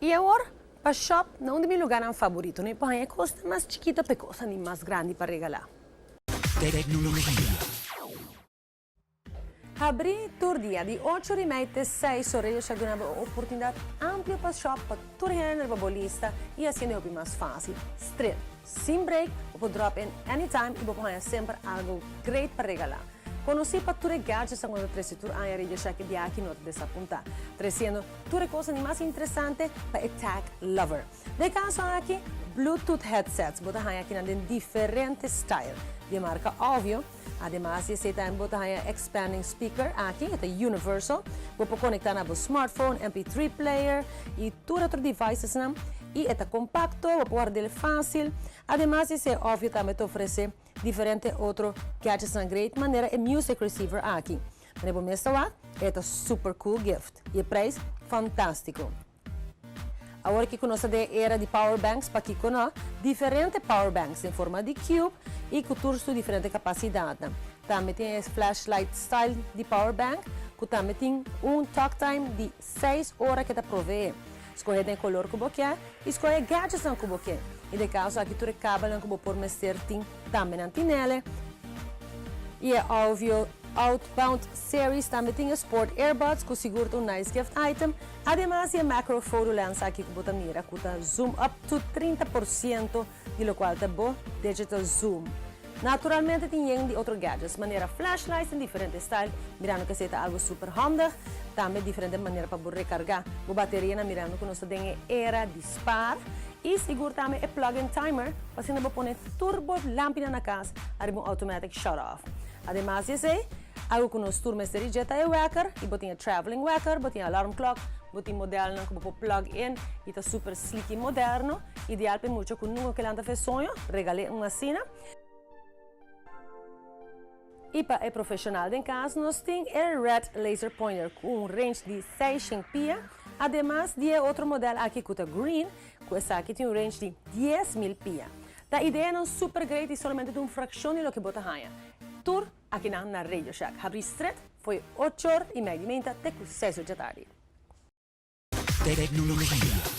E agora, para shop, não é meu lugar favorito, né? Porque é coisa mais chiquita para coisa mais grande para regalar. Tecnologia. Abrir todo dia de 8h30 até 6 horas, eu tenho uma oportunidade ampla para shop, para todo género de bolista e assim é mais fácil. Straight, sem break, ou drop in anytime e você sempre algo great para regalar. Conheci para tudo gadgets quando eu trouxe a área de cheque de aqui não te desapontar. Trazendo tudo coisa mais interessante para o tech lover. De caso aqui, Bluetooth headsets, você tem aqui em diferentes styles. De marca óbvio. Además, você tem um expanding speaker aqui, é universal. Você pode conectar na seu smartphone, MP3 player e todos os outros devices. E é compacto, você pode guardar fácil. Además, você óbvio também te oferece diferentes outros gadgets de great maneira e music receiver aqui. Mas por mesmo é um super cool gift. E o preço, fantástico. Agora que conhece a era de power banks, para que conhece diferentes power banks em forma de cube e com todas diferentes capacidades. Também tem esse flashlight style de power bank, que também tem talk time de 6 horas que te provee. Escolhe o color que você quer e escolhe gadgets que você quer. E de caso, aqui tu recaba que você pode meter também na tinele. E é óbvio, Outbound Series também tem Sport Earbuds que segura um nice gift item. Además, a macro photo lens aqui que você mira, que zoom up to 30%, de qual é bom digital zoom. Naturalmente, tem outros gadgets, maneira flashlights em diferentes styles, mirando que seja algo super handy, também diferente maneira para recargar a bateria, mirando que nós temos era dispar e segura também o plug-in timer, para você não pôr turbo lâmpada na casa, arriba um automatic shut off. Además, algo que nós turmas de rejeta é o wecker, e você tem traveling wecker, você tem alarm clock, você tem modelo que você plug in, e está super sleek e moderno, ideal para muito que nunca que anda fez sonho, regalei uma cena. E para o profissional em casa, nós temos o Red Laser Pointer com range de 600 pia. Además, de outro modelo aqui que é Green, que essa aqui tem um range de 10.000 pia. A ideia é super great e somente de uma fração do que você ganha. Tour aqui na Radio Shack. Abri Street foi 8h30 até 6 da tarde. Tecnologia.